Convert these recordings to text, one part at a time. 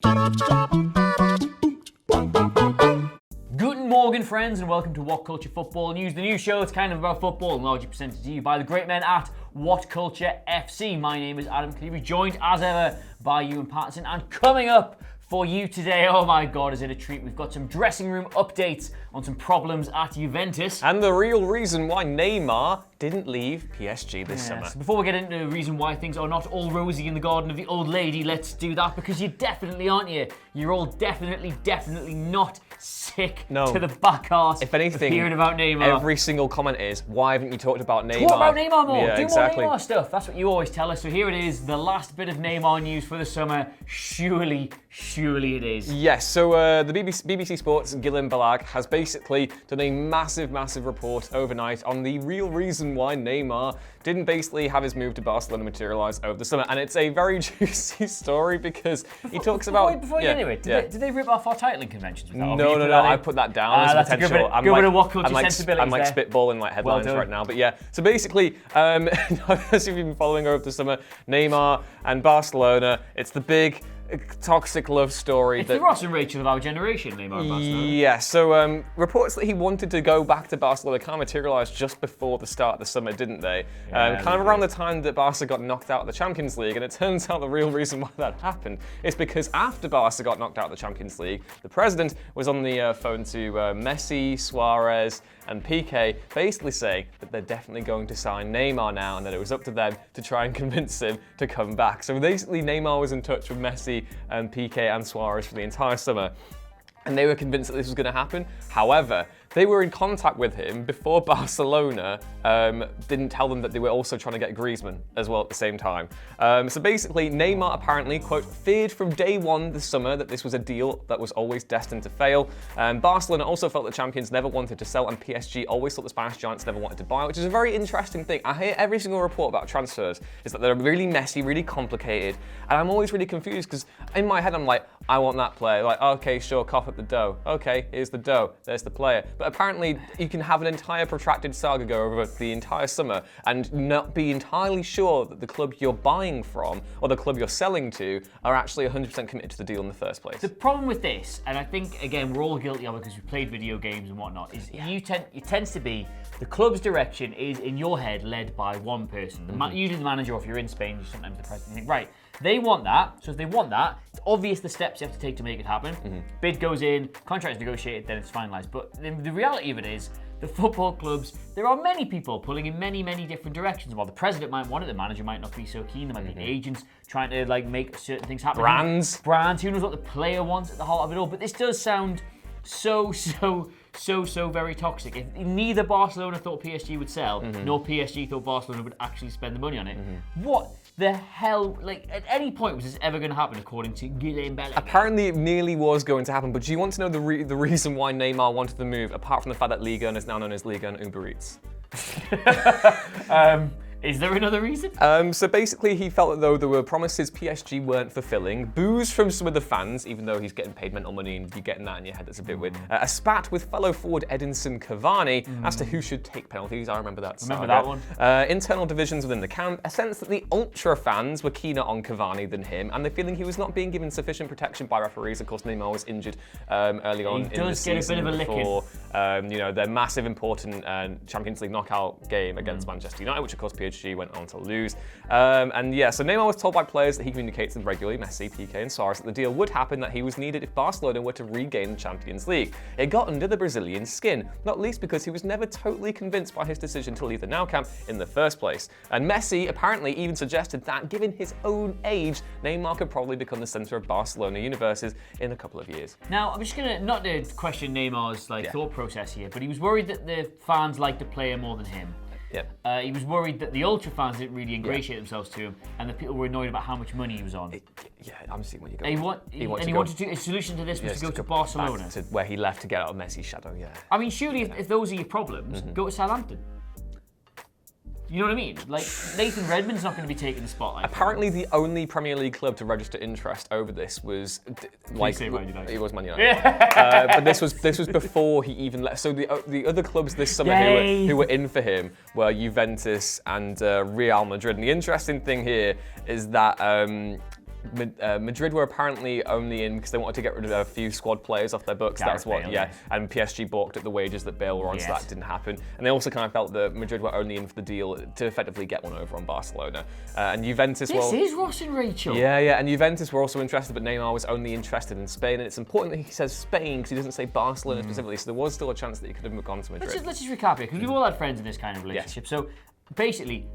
Guten Morgen, friends, and welcome to What Culture Football News, the new show that's kind of about football and largely presented to you by the great men at What Culture FC. My name is Adam Cleary, joined as ever by Ewan Patterson, and coming up for you today, oh my god, is it a treat? We've got some dressing room updates on some problems at Juventus. And the real reason why Neymar didn't leave PSG this summer. So before we get into the reason why things are not all rosy in the garden of the old lady, let's do that, because you definitely aren't you. You're all definitely not sick to the back arse if anything, of hearing about Neymar. Every single comment is, why haven't you talked about Neymar? Talk about Neymar more. Yeah, Do exactly. more Neymar stuff. That's what you always tell us. So here it is, the last bit of Neymar news for the summer. Surely it is. Yes, so the BBC Sports' Gillian Balag has basically done a massive report overnight on the real reason why Neymar didn't basically have his move to Barcelona materialise over the summer. And it's a very juicy story because he talks about... Before you get into it, did they rip off our titling conventions with that? No, I put that down as that's potential. A good bit of What Culture sensibilities I'm like spitballing like headlines right now. But yeah, so basically, as you've been following over the summer, Neymar and Barcelona, it's the big toxic love story. It's the Ross and Rachel of our generation, Neymar and Barcelona. Yeah, so reports that he wanted to go back to Barcelona kind of materialised just before the start of the summer, didn't they? Kind of around the time that Barca got knocked out of the Champions League, and it turns out the real reason why that happened is because after Barca got knocked out of the Champions League, the president was on the phone to Messi, Suarez, and Piqué, basically saying that they're definitely going to sign Neymar now and that it was up to them to try and convince him to come back. So basically Neymar was in touch with Messi and Piqué and Suarez for the entire summer, and they were convinced that this was going to happen. However, they were in contact with him before Barcelona didn't tell them that they were also trying to get Griezmann as well at the same time. So basically, Neymar apparently, quote, feared from day one this summer that this was a deal that was always destined to fail. Barcelona also felt that champions never wanted to sell, and PSG always thought the Spanish giants never wanted to buy, which is a very interesting thing. I hear every single report about transfers is that they're really messy, really complicated, and I'm always really confused because in my head I'm like, I want that player. Like, okay, sure, cough up the dough. Okay, here's the dough. There's the player. But apparently, you can have an entire protracted saga go over the entire summer and not be entirely sure that the club you're buying from or the club you're selling to are actually 100% committed to the deal in the first place. The problem with this, and I think, again, we're all guilty of it because we've played video games and whatnot, is it tends to be the club's direction is, in your head, led by one person. Usually the manager, or if you're in Spain, sometimes the president. You think, right, they want that, so if they want that, it's obvious the steps you have to take to make it happen. Bid goes in, contract is negotiated, then it's finalised. But the reality of it is, the football clubs, there are many people pulling in many different directions. While the president might want it, the manager might not be so keen. There might be agents trying to make certain things happen. Brands, who knows what the player wants at the heart of it all. But this does sound so very toxic. If neither Barcelona thought PSG would sell, nor PSG thought Barcelona would actually spend the money on it, what the hell, at any point was this ever going to happen, according to Gillian Balag? Apparently it nearly was going to happen, but do you want to know the reason why Neymar wanted the move, apart from the fact that Liga 1 is now known as Liga 1 Uber Eats? Is there another reason? So basically, he felt that though there were promises PSG weren't fulfilling, boos from some of the fans, even though he's getting paid mental money and you're getting that in your head, that's a bit weird. A spat with fellow forward Edinson Cavani as to who should take penalties. I remember that. That one. Internal divisions within the camp, a sense that the ultra fans were keener on Cavani than him, and the feeling he was not being given sufficient protection by referees. Of course, Neymar was injured early on in the season. He does get a bit of a licking. Their massive, important Champions League knockout game against Manchester United, which of course PSG went on to lose. So Neymar was told by players that he communicates with regularly, Messi, Piqué and Suarez, that the deal would happen, that he was needed if Barcelona were to regain the Champions League. It got under the Brazilian's skin, not least because he was never totally convinced by his decision to leave the Nou Camp in the first place. And Messi apparently even suggested that, given his own age, Neymar could probably become the centre of Barcelona universes in a couple of years. Now, I'm just going to, not to question Neymar's thought process here, but he was worried that the fans liked the player more than him. Yeah. He was worried that the ultra fans didn't really ingratiate themselves to him, and that people were annoyed about how much money he was on. I'm seeing where you're going. He wanted to. His solution to this was to go to Barcelona, back to where he left to get out of Messi's shadow. Yeah. I mean, surely if those are your problems, go to Southampton. You know what I mean? Nathan Redmond's not going to be taking the spotlight. Apparently, the only Premier League club to register interest over this was it was Man United. Yeah. But this was before he even left. So the other clubs this summer who were in for him were Juventus and Real Madrid. And the interesting thing here is that Madrid were apparently only in because they wanted to get rid of a few squad players off their books. That's what, Bale, yeah. yes. And PSG balked at the wages that Bale were on, so that didn't happen. And they also kind of felt that Madrid were only in for the deal to effectively get one over on Barcelona. And Juventus, This is Ross and Rachel. Yeah, and Juventus were also interested, but Neymar was only interested in Spain. And it's important that he says Spain because he doesn't say Barcelona specifically, so there was still a chance that he could have gone to Madrid. Let's just recap here, because we've all had friends in this kind of relationship. Yes. So basically,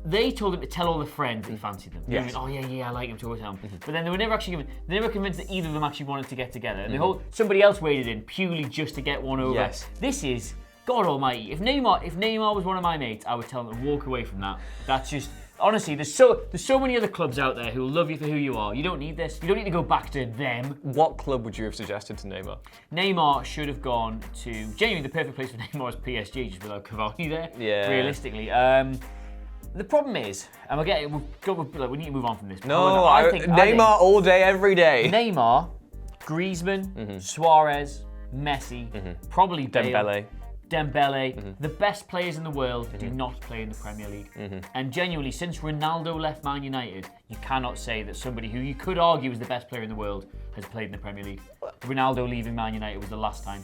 they told him to tell all the friends that he fancied them. Yes. They went, oh yeah, I like him, to tell him. But then they were never actually given, they never convinced that either of them actually wanted to get together. And somebody else waded in purely just to get one over. Yes. This is, God almighty, if Neymar was one of my mates, I would tell him to walk away from that. That's just, honestly, there's so many other clubs out there who will love you for who you are. You don't need this. You don't need to go back to them. What club would you have suggested to Neymar? Neymar should have gone to, genuinely the perfect place for Neymar is PSG, just without Cavani there, realistically. The problem is, and we need to move on from this. No, I think Neymar all day, every day. Neymar, Griezmann, Suarez, Messi, probably Bale, Dembele, the best players in the world do not play in the Premier League. And genuinely, since Ronaldo left Man United, you cannot say that somebody who you could argue is the best player in the world has played in the Premier League. Ronaldo leaving Man United was the last time.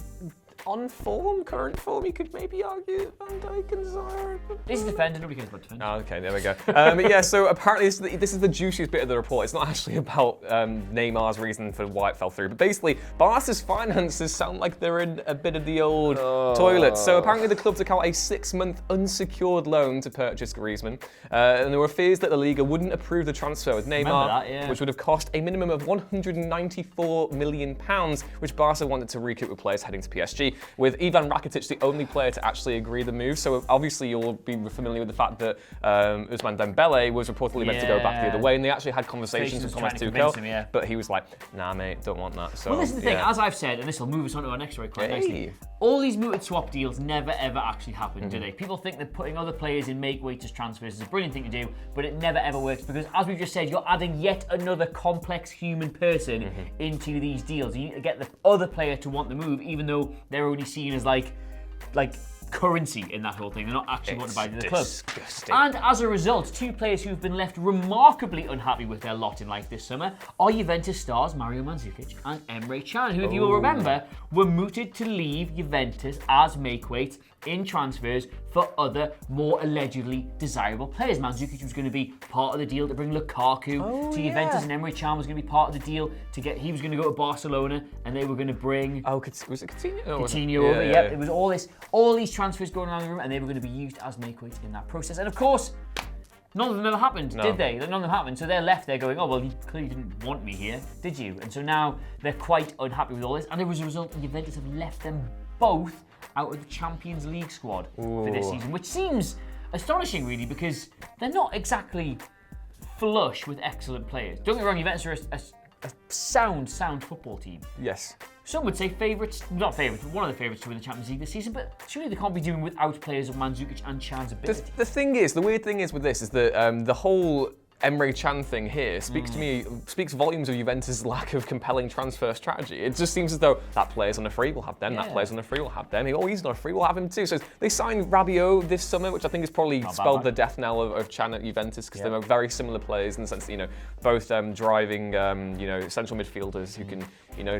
On form, current form, you could maybe argue Van Dijk and Zaire. This is defender, nobody cares about defender. Oh, okay, there we go. But yeah, so apparently this is the juiciest bit of the report. It's not actually about Neymar's reason for why it fell through, but basically, Barca's finances sound like they're in a bit of the old toilet. So apparently the club took out a 6-month unsecured loan to purchase Griezmann, and there were fears that the Liga wouldn't approve the transfer with Neymar, which would have cost a minimum of £194 million, which Barca wanted to recoup with players heading to PSG. With Ivan Rakitic the only player to actually agree the move. So obviously you'll be familiar with the fact that Ousmane Dembele was reportedly meant to go back the other way, and they actually had conversations with Thomas Tuchel, but he was like, nah mate, don't want that. So, well, this is the thing, as I've said, and this will move us on to our next story quite nicely, all these mooted swap deals never ever actually happen, do they? People think that putting other players in make-weight as transfers is a brilliant thing to do, but it never ever works because, as we've just said, you're adding yet another complex human person into these deals. You need to get the other player to want the move, even though they're only seen as like currency in that whole thing. They're not actually wanting to buy the club. And as a result, two players who've been left remarkably unhappy with their lot in life this summer are Juventus stars Mario Mandzukic and Emre Can, who, if you will remember, were mooted to leave Juventus as make-weight in transfers for other, more allegedly desirable players. Mandzukic was going to be part of the deal to bring Lukaku to Juventus, and Emre Can was going to be part of the deal to get. He was going to go to Barcelona, and they were going to bring. Was it Coutinho? Coutinho over. Yep, it was all these transfers going on in the room, and they were going to be used as make-weights in that process. And of course, none of them ever happened, did they? None of them happened. So they're left there going, oh, well, you clearly didn't want me here, did you? And so now they're quite unhappy with all this. And as a result, Juventus have left them both out of the Champions League squad for this season, which seems astonishing, really, because they're not exactly flush with excellent players. Don't get me wrong, Juventus are a sound football team. Yes. Some would say favourites, not favourites, but one of the favourites to win the Champions League this season, but surely they can't be doing without players of Mandzukic and Can's ability. The weird thing is with this is that the whole Emre Can thing here speaks volumes of Juventus' lack of compelling transfer strategy. It just seems as though that player's on a free, we'll have them, that player's on a free, we'll have them. Oh, he's on a free, we'll have him too. So they signed Rabiot this summer, which I think has probably spelled the death knell of Can at Juventus, because they were very similar players in the sense that, both driving, central midfielders who can,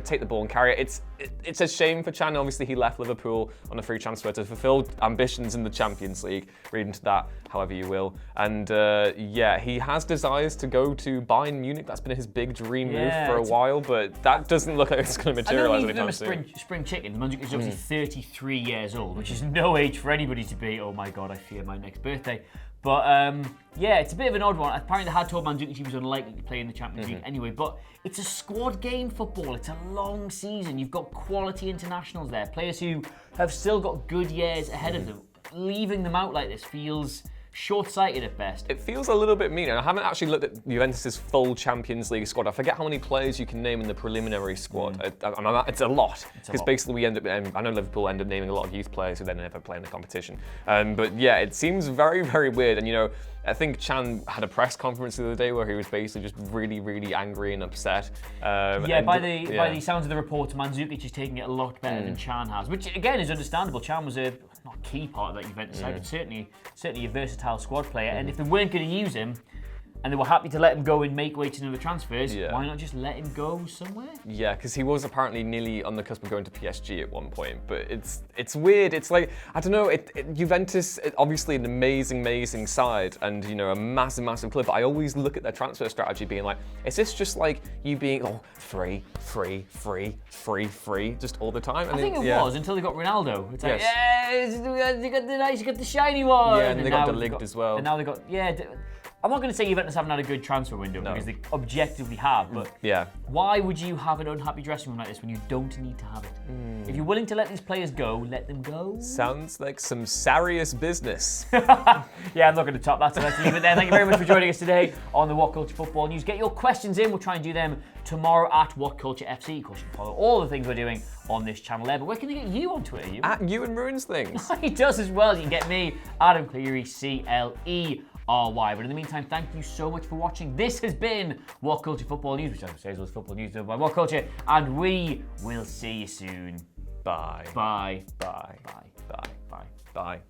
take the ball and carry it. It's a shame for Can. Obviously, he left Liverpool on a free transfer to fulfill ambitions in the Champions League. Read into that however you will. And he has desires to go to Bayern Munich. That's been his big dream move for a while, but that doesn't look like it's going to materialise anytime soon. Spring chicken. Mandzukic is obviously 33 years old, which is no age for anybody to be, oh my God, I fear my next birthday. But it's a bit of an odd one. Apparently they had told Mandzukic he was unlikely to play in the Champions League anyway, but it's a squad game football. It's a long season. You've got quality internationals there, players who have still got good years ahead of them. Leaving them out like this feels short-sighted at best. It feels a little bit mean, and I haven't actually looked at Juventus' full Champions League squad. I forget how many players you can name in the preliminary squad. It's a lot, because basically we end up, I know Liverpool end up naming a lot of youth players who then never play in the competition. But yeah, it seems very, very weird, and I think Can had a press conference the other day where he was basically just really, really angry and upset. By the sounds of the report, Mandzukic is taking it a lot better than Can has, which again is understandable. Can was not a key part of that Juventus side, but certainly a versatile squad player. And if they weren't going to use him, and they were happy to let him go and make way to another transfers, Yeah. why not just let him go somewhere? Yeah, because he was apparently nearly on the cusp of going to PSG at one point. But it's weird. It's like, I don't know, Juventus, obviously an amazing side and, you know, a massive club. But I always look at their transfer strategy being like, is this just like you being, free, just all the time? And I think it was until they got Ronaldo. It's like, Yes. you got the shiny one. Yeah, and they got De Ligt as well. And now they got, I'm not going to say Juventus haven't had a good transfer window because they objectively have, but Yeah. why would you have an unhappy dressing room like this when you don't need to have it? If you're willing to let these players go, let them go. Sounds like some serious business. Yeah, I'm not going to top that, so let's leave it there. Thank you very much for joining us today on the What Culture Football News. Get your questions in. We'll try and do them tomorrow at What Culture FC. Of course, you can follow all the things we're doing on this channel there. But where can they get you on Twitter? At Ewan Ruins Things. He does as well. You can get me, Adam Cleary, CLERY. But in the meantime, thank you so much for watching. This has been What Culture Football News, which I would say is football news done by What Culture, and we will see you soon. Bye. Bye. Bye. Bye. Bye. Bye. Bye.